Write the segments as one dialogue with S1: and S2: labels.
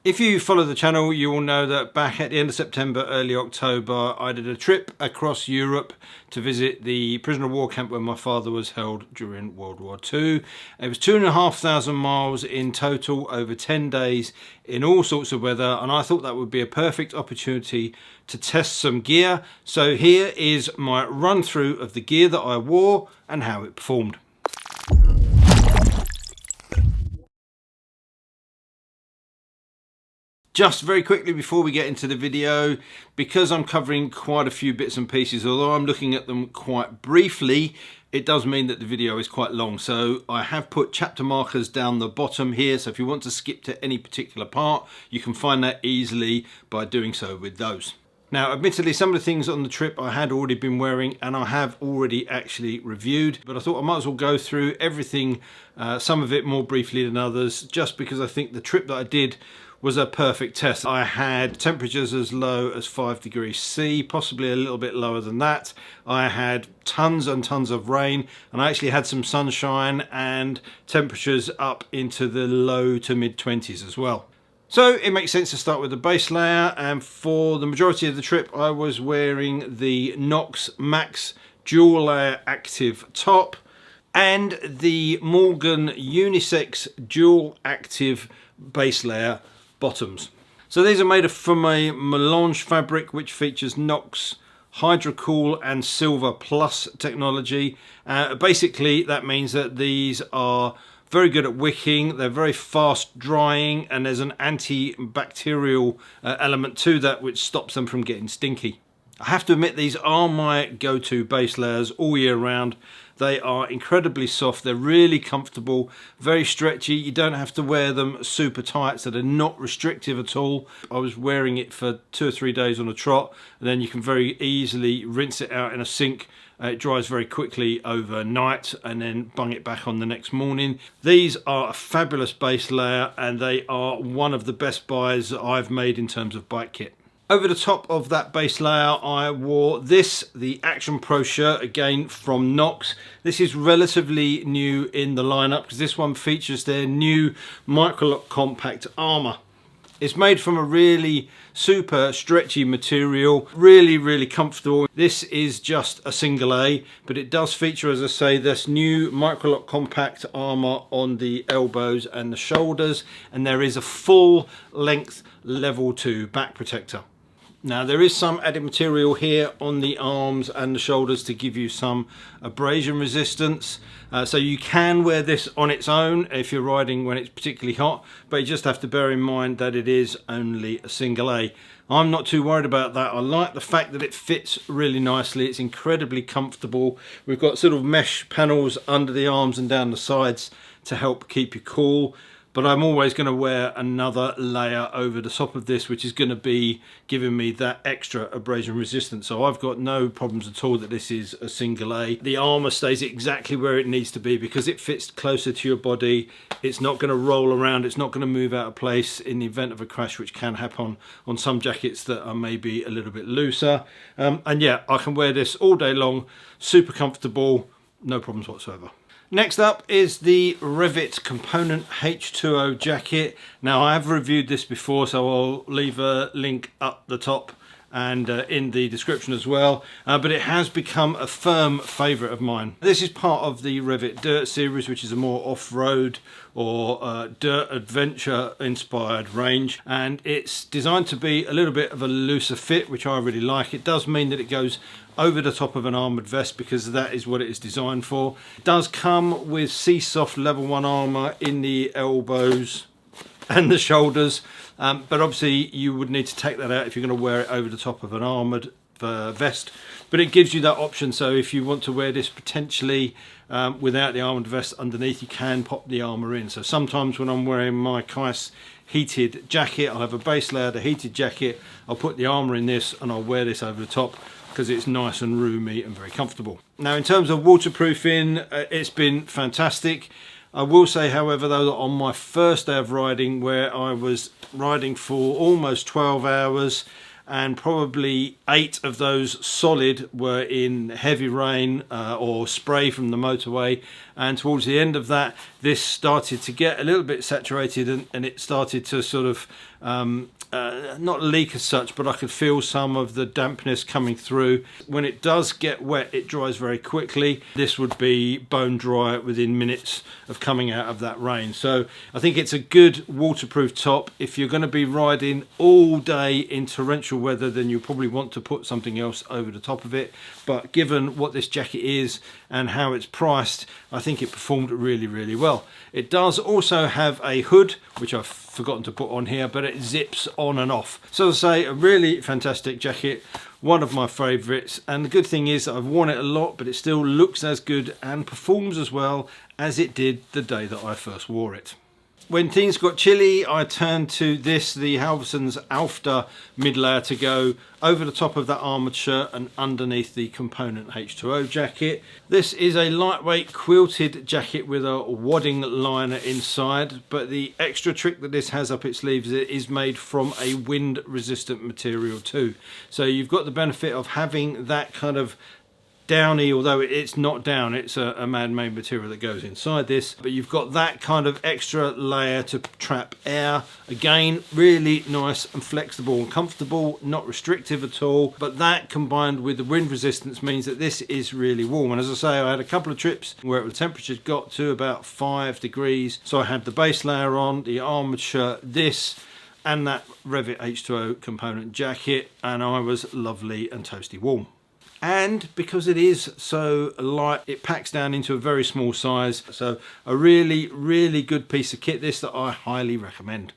S1: If you follow the channel, you will know that back at the end of September, early October, I did a trip across Europe to visit the prisoner of war camp where my father was held during World War II. It was 2,500 miles in total over 10 days in all sorts of weather, and I thought that would be a perfect opportunity to test some gear. So here is my run through of the gear that I wore and how it performed. Just very quickly before we get into the video, because I'm covering quite a few bits and pieces, although I'm looking at them quite briefly, it does mean that the video is quite long. So I have put chapter markers down the bottom here, so if you want to skip to any particular part, you can find that easily by doing so with those. Now, admittedly, some of the things on the trip I had already been wearing and I have already actually reviewed, but I thought I might as well go through everything, some of it more briefly than others, just because I think the trip that I did was a perfect test. I had temperatures as low as 5 degrees C, possibly a little bit lower than that. I had tons and tons of rain, and I actually had some sunshine and temperatures up into the low to mid 20s as well. So it makes sense to start with the base layer, and for the majority of the trip I was wearing the Knox Max dual layer active top and the Morgan unisex dual active base layer bottoms. So these are made from a melange fabric which features Knox Hydrocool and Silver Plus technology. Basically that means that these are very good at wicking, they're very fast drying, and there's an antibacterial element to that which stops them from getting stinky. I have to admit, these are my go-to base layers all year round. They are incredibly soft, they're really comfortable, very stretchy. You don't have to wear them super tight, so they're not restrictive at all. I was wearing it for 2 or 3 days on a trot, and then you can very easily rinse it out in a sink. It dries very quickly overnight, and then bung it back on the next morning. These are a fabulous base layer, and they are one of the best buys that I've made in terms of bike kit. Over the top of that base layer I wore this, the Action Pro shirt, again from Knox. This is relatively new in the lineup because this one features their new Microlock compact armour. It's made from a really super stretchy material, really comfortable. This is just a single A, but it does feature, as I say, this new Microlock compact armour on the elbows and the shoulders, and there is a full length level 2 back protector. Now there is some added material here on the arms and the shoulders to give you some abrasion resistance. So you can wear this on its own if you're riding when it's particularly hot, but you just have to bear in mind that it is only a single A. I'm not too worried about that. I like the fact that it fits really nicely. It's incredibly comfortable. We've got sort of mesh panels under the arms and down the sides to help keep you cool. But I'm always going to wear another layer over the top of this, which is going to be giving me that extra abrasion resistance. So I've got no problems at all that this is a single A. The armour stays exactly where it needs to be because it fits closer to your body. It's not going to roll around. It's not going to move out of place in the event of a crash, which can happen on some jackets that are maybe a little bit looser. And yeah, I can wear this all day long. Super comfortable, no problems whatsoever. Next up is the Rev'it Component H2O jacket. Now I have reviewed this before, so I'll leave a link up the top and in the description as well, but it has become a firm favourite of mine. This is part of the Rev'it Dirt series, which is a more off-road or dirt adventure inspired range, and it's designed to be a little bit of a looser fit, which I really like. It does mean that it goes over the top of an armoured vest because that is what it is designed for. It does come with C-Soft level 1 armour in the elbows and the shoulders, but obviously you would need to take that out if you're going to wear it over the top of an armoured vest. But it gives you that option, so if you want to wear this potentially without the armoured vest underneath, you can pop the armour in. So sometimes when I'm wearing my Kais heated jacket, I'll have a base layer, the heated jacket, I'll put the armour in this and I'll wear this over the top because it's nice and roomy and very comfortable. Now in terms of waterproofing, it's been fantastic. I will say, however, though, that on my first day of riding, where I was riding for almost 12 hours, and probably 8 of those solid were in heavy rain or spray from the motorway. And towards the end of that, this started to get a little bit saturated, and it started to sort of not leak as such, but I could feel some of the dampness coming through. When it does get wet, it dries very quickly. This would be bone dry within minutes of coming out of that rain. So I think it's a good waterproof top. If you're going to be riding all day in torrential weather, then you probably want to put something else over the top of it. But given what this jacket is and how it's priced, I think it performed really, really well. It does also have a hood, which I've forgotten to put on here, but it zips on and off. So as I say, a really fantastic jacket, one of my favourites. And the good thing is that I've worn it a lot, but it still looks as good and performs as well as it did the day that I first wore it. When things got chilly, I turned to this, the Halvarssons Alfta Mid layer, to go over the top of that armoured shirt and underneath the Component H2O jacket. This is a lightweight quilted jacket with a wadding liner inside, but the extra trick that this has up its sleeves is it is made from a wind resistant material too. So you've got the benefit of having that kind of downy, although it's not down, it's a man-made material that goes inside this, but you've got that kind of extra layer to trap air. Again, really nice and flexible and comfortable, not restrictive at all, but that combined with the wind resistance means that this is really warm. And as I say, I had a couple of trips where the temperatures got to about 5 degrees, so I had the base layer on, the armoured shirt, this, and that Rev'it H2O component jacket, and I was lovely and toasty warm. And because it is so light, it packs down into a very small size. So a really, really good piece of kit, this, that I highly recommend.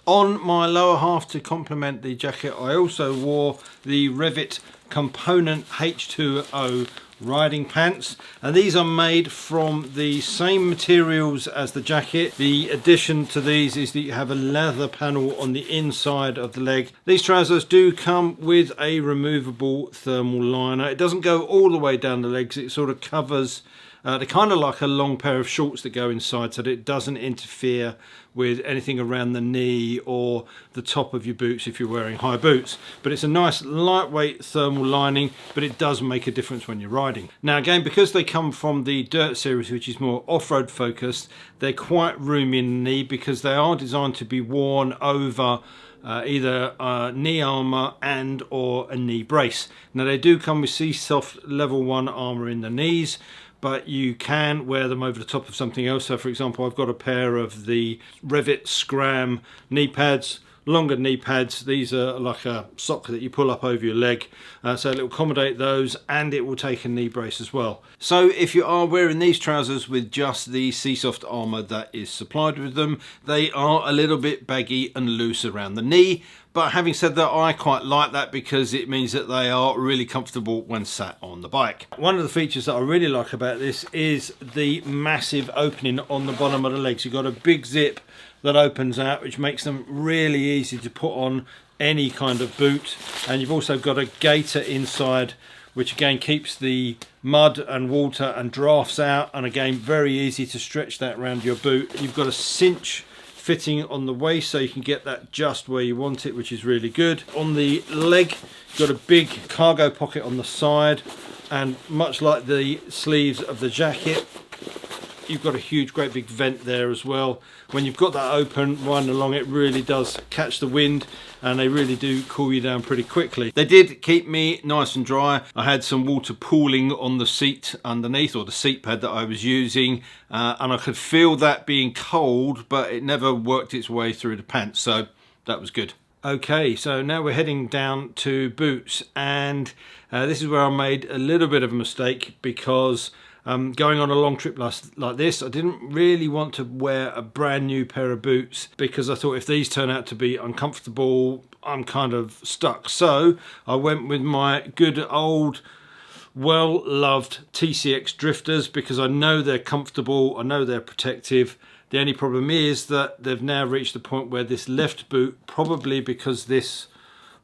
S1: On my lower half, to complement the jacket, I also wore the Rev'it Component H2O riding pants, and these are made from the same materials as the jacket. The addition to these is that you have a leather panel on the inside of the leg. These trousers do come with a removable thermal liner. It doesn't go all the way down the legs, it sort of covers, they're kind of like a long pair of shorts that go inside, so that it doesn't interfere with anything around the knee or the top of your boots if you're wearing high boots. But it's a nice lightweight thermal lining, but it does make a difference when you're riding. Now again, because they come from the Dirt series, which is more off-road focused, they're quite roomy in the knee because they are designed to be worn over either knee armour and or a knee brace. Now they do come with C-Soft level 1 armour in the knees, but you can wear them over the top of something else. So for example, I've got a pair of the Rev'it Scram knee pads, longer knee pads. These are like a sock that you pull up over your leg, so it'll accommodate those, and it will take a knee brace as well. So if you are wearing these trousers with just the C-Soft armour that is supplied with them, they are a little bit baggy and loose around the knee. But having said that, I quite like that because it means that they are really comfortable when sat on the bike. One of the features that I really like about this is the massive opening on the bottom of the legs. You've got a big zip that opens out, which makes them really easy to put on any kind of boot. And you've also got a gaiter inside, which again keeps the mud and water and drafts out, and again very easy to stretch that around your boot. You've got a cinch fitting on the waist, so you can get that just where you want it, which is really good. On the leg, you've got a big cargo pocket on the side, and much like the sleeves of the jacket, you've got a huge, great big vent there as well. When you've got that open, riding along, it really does catch the wind, and they really do cool you down pretty quickly. They did keep me nice and dry. I had some water pooling on the seat underneath, or the seat pad that I was using, and I could feel that being cold, but it never worked its way through the pants, so that was good. Okay, so now we're heading down to boots, and this is where I made a little bit of a mistake, because going on a long trip like this, I didn't really want to wear a brand new pair of boots, because I thought if these turn out to be uncomfortable, I'm kind of stuck. So I went with my good old well-loved TCX Drifters, because I know they're comfortable, I know they're protective. The only problem is that they've now reached the point where this left boot, probably because this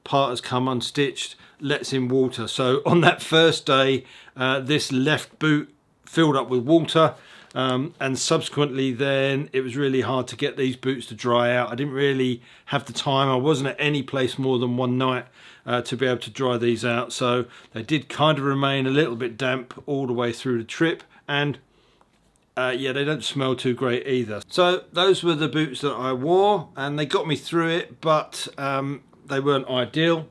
S1: part has come unstitched, lets in water. So on that first day, this left boot filled up with water, and subsequently then it was really hard to get these boots to dry out. I didn't really have the time. I wasn't at any place more than one night to be able to dry these out, so they did kind of remain a little bit damp all the way through the trip, and yeah, they don't smell too great either. So those were the boots that I wore, and they got me through it, but they weren't ideal.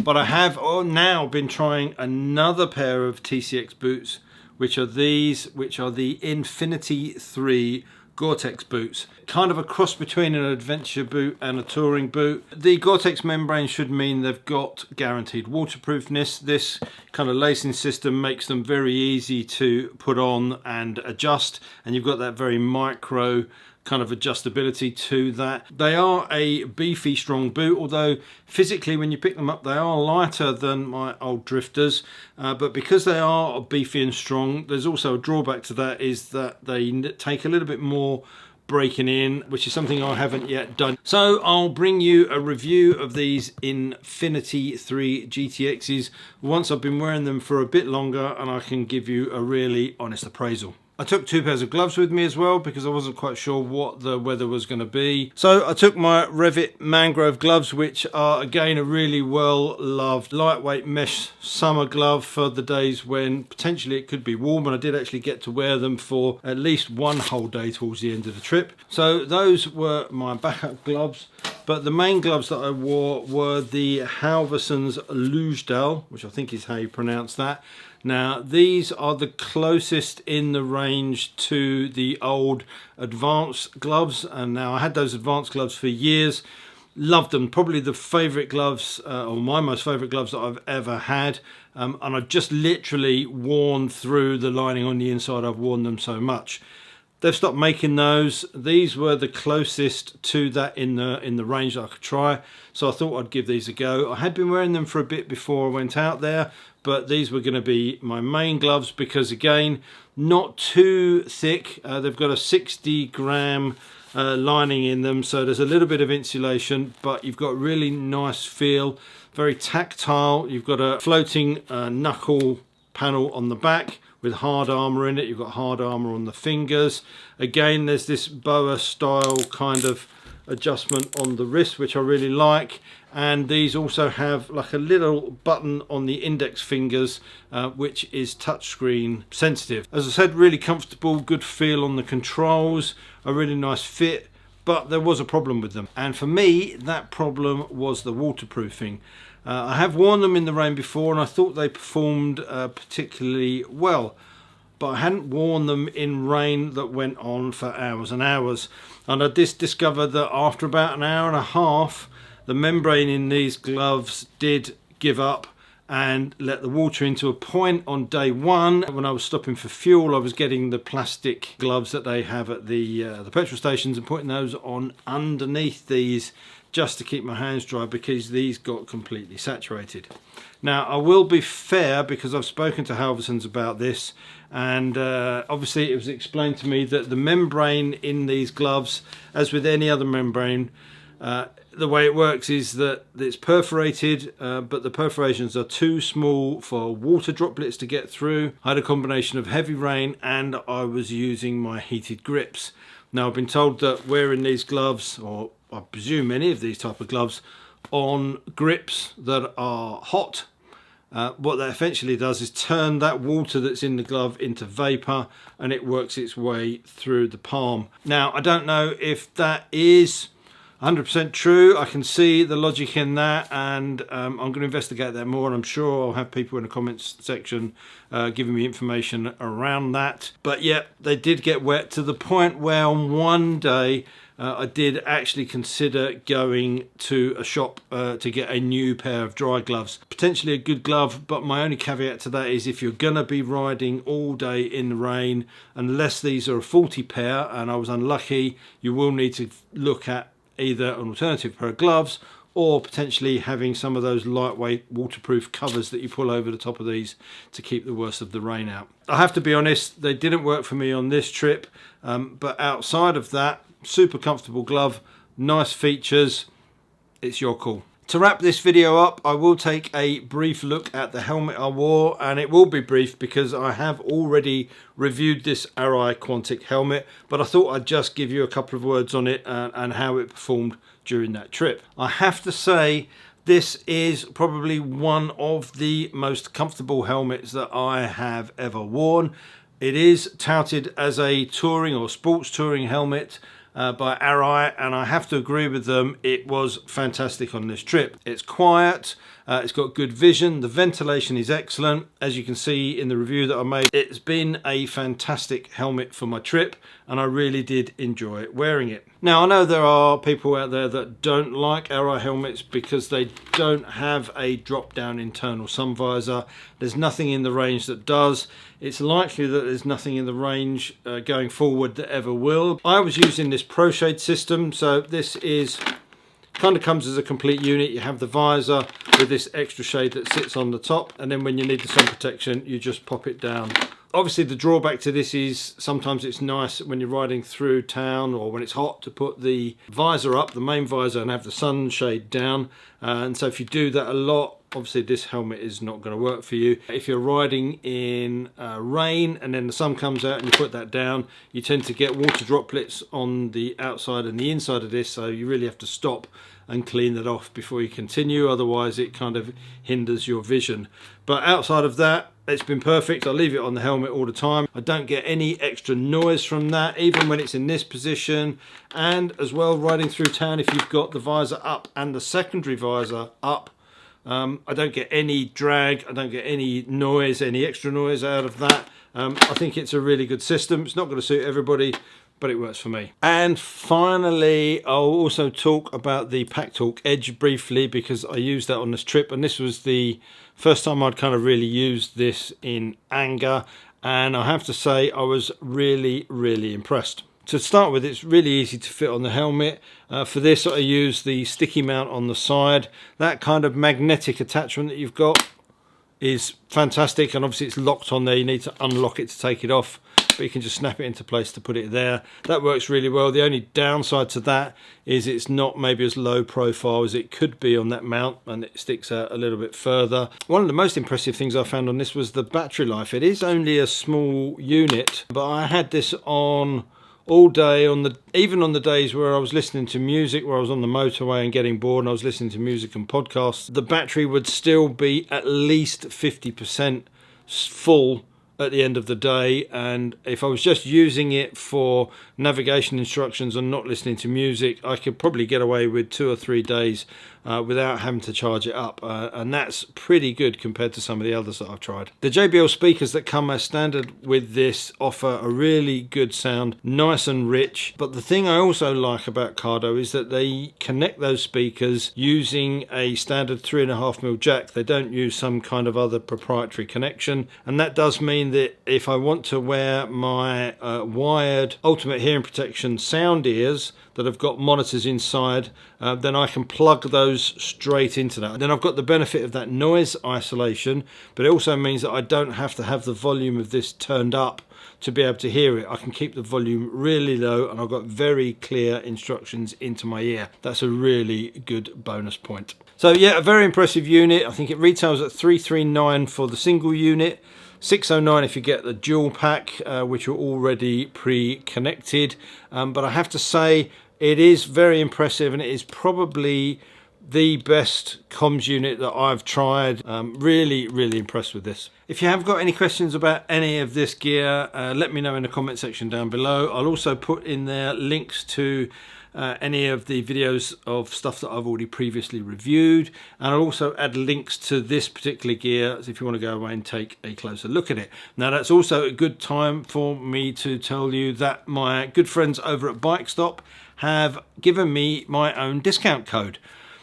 S1: But I have now been trying another pair of TCX boots, which are these, which are the Infinity 3 gore-tex boots. Kind of a cross between an adventure boot and a touring boot. The gore-tex membrane should mean they've got guaranteed waterproofness. This kind of lacing system makes them very easy to put on and adjust, and you've got that very micro kind of adjustability to that. They are a beefy, strong boot, although physically when you pick them up they are lighter than my old drifters, but because they are beefy and strong, there's also a drawback to that, is that they take a little bit more breaking in, which is something I haven't yet done. So I'll bring you a review of these Infinity 3 GTXs once I've been wearing them for a bit longer, and I can give you a really honest appraisal. I took 2 pairs of gloves with me as well because I wasn't quite sure what the weather was going to be. So I took my Rev'it Mangrove gloves, which are again a really well loved lightweight mesh summer glove for the days when potentially it could be warm, and I did actually get to wear them for at least one whole day towards the end of the trip. So those were my backup gloves, but the main gloves that I wore were the Halvarssons Ljusdal, which I think is how you pronounce that. Now these are the closest in the range to the old advanced gloves, and now I had those advanced gloves for years, loved them, probably the favourite gloves or my most favourite gloves that I've ever had, and I've just literally worn through the lining on the inside. I've worn them so much. They've stopped making those. These were the closest to that in the range that I could try, so I thought I'd give these a go. I had been wearing them for a bit before I went out there, but these were going to be my main gloves because, again, not too thick. They've got a 60-gram lining in them, so there's a little bit of insulation, but you've got a really nice feel, very tactile. You've got a floating knuckle panel on the back with hard armour in it. You've got hard armour on the fingers. Again, there's this boa style kind of adjustment on the wrist, which I really like, and these also have like a little button on the index fingers, which is touchscreen sensitive. As I said, really comfortable, good feel on the controls, a really nice fit, but there was a problem with them, and for me that problem was the waterproofing. I have worn them in the rain before and I thought they performed particularly well, but I hadn't worn them in rain that went on for hours and hours, and I did discover that after about an hour and a half the membrane in these gloves did give up and let the water into a point. On day one, when I was stopping for fuel, I was getting the plastic gloves that they have at the petrol stations and putting those on underneath these just to keep my hands dry, because these got completely saturated. Now I will be fair, because I've spoken to Halvarssons about this, and obviously it was explained to me that the membrane in these gloves, as with any other membrane, the way it works is that it's perforated, but the perforations are too small for water droplets to get through. I had a combination of heavy rain and I was using my heated grips. Now I've been told that wearing these gloves, or I presume any of these type of gloves, on grips that are hot, what that eventually does is turn that water that's in the glove into vapor, and it works its way through the palm. Now I don't know if that is 100% true. I can see the logic in that, and I'm going to investigate that more, and I'm sure I'll have people in the comments section giving me information around that. But yeah, they did get wet to the point where on one day I did actually consider going to a shop to get a new pair of dry gloves. Potentially a good glove, but my only caveat to that is if you're going to be riding all day in the rain, unless these are a faulty pair and I was unlucky, you will need to look at either an alternative pair of gloves or potentially having some of those lightweight waterproof covers that you pull over the top of these to keep the worst of the rain out. I have to be honest, they didn't work for me on this trip, but outside of that, super comfortable glove, nice features, it's your call. To wrap this video up, I will take a brief look at the helmet I wore, and it will be brief because I have already reviewed this Arai Quantic helmet, but I thought I'd just give you a couple of words on it and how it performed during that trip. I have to say, this is probably one of the most comfortable helmets that I have ever worn. It is touted as a touring or sports touring helmet by Arai, and I have to agree with them. It was fantastic on this trip. It's quiet, it's got good vision, the ventilation is excellent. As you can see in the review that I made, it's been a fantastic helmet for my trip, and I really did enjoy wearing it. Now, I know there are people out there that don't like Arai helmets because they don't have a drop-down internal sun visor. There's nothing in the range that does. It's likely that there's nothing in the range going forward that ever will. I was using this Pro Shade system, so this is kind of comes as a complete unit. You have the visor with this extra shade that sits on the top, and then when you need the sun protection, you just pop it down. Obviously, the drawback to this is sometimes it's nice when you're riding through town or when it's hot to put the visor up, the main visor, and have the sunshade down. And so if you do that a lot, obviously this helmet is not going to work for you. If you're riding in rain and then the sun comes out and you put that down, you tend to get water droplets on the outside and the inside of this, so you really have to stop and clean that off before you continue, otherwise it kind of hinders your vision. But outside of that, it's been perfect. I leave it on the helmet all the time. I don't get any extra noise from that, even when it's in this position. And as well, riding through town, if you've got the visor up and the secondary visor up, I don't get any drag, I don't get any noise, any extra noise out of that. I think it's a really good system. It's not going to suit everybody, but it works for me. And finally, I'll also talk about the Packtalk Edge briefly because I used that on this trip, and this was the first time I'd kind of really used this in anger, and I have to say I was really impressed. To start with, it's really easy to fit on the helmet. For this, I used the sticky mount on the side. That kind of magnetic attachment that you've got is fantastic, and obviously it's locked on there. You need to unlock it to take it off, but you can just snap it into place to put it there. That works really well. The only downside to that is it's not maybe as low profile as it could be on that mount, and it sticks out a little bit further. One of the most impressive things I found on this was the battery life. It is only a small unit, but I had this on all day, even on the days where I was listening to music, where I was on the motorway and getting bored and I was listening to music and podcasts. The battery would still be at least 50% full at the end of the day, and if I was just using it for navigation instructions and not listening to music, I could probably get away with 2 or 3 days without having to charge it up, and that's pretty good compared to some of the others that I've tried. The JBL speakers that come as standard with this offer a really good sound, nice and rich, but the thing I also like about Cardo is that they connect those speakers using a standard 3.5mm jack. They don't use some kind of other proprietary connection, and that does mean that if I want to wear my wired Ultimate Hearing Protection sound ears that have got monitors inside, then I can plug those straight into that. And then I've got the benefit of that noise isolation, but it also means that I don't have to have the volume of this turned up to be able to hear it. I can keep the volume really low, and I've got very clear instructions into my ear. That's a really good bonus point. So yeah, a very impressive unit. I think it retails at $339 for the single unit, $609 if you get the dual pack, which are already pre-connected. But I have to say, it is very impressive, and it is probably the best comms unit that I've tried. Really impressed with this. If you have got any questions about any of this gear, let me know in the comment section down below. I'll also put in there links to any of the videos of stuff that I've already previously reviewed, and I'll also add links to this particular gear if you want to go away and take a closer look at it. Now, that's also a good time for me to tell you that my good friends over at Bike Stop have given me my own discount code.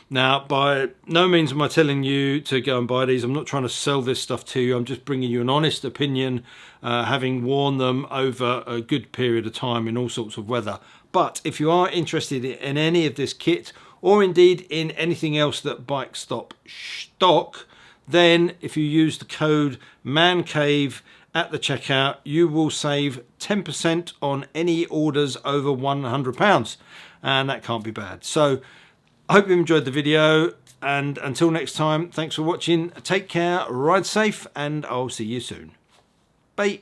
S1: Now, by no means am I telling you to go and buy these. I'm not trying to sell this stuff to you. I'm just bringing you an honest opinion, having worn them over a good period of time in all sorts of weather. But if you are interested in any of this kit, or indeed in anything else that Bike Stop stock, then if you use the code MANCAVE at the checkout, you will save 10% on any orders over £100, and that can't be bad. So I hope you enjoyed the video. And until next time, thanks for watching. Take care, ride safe, and I'll see you soon. Bye.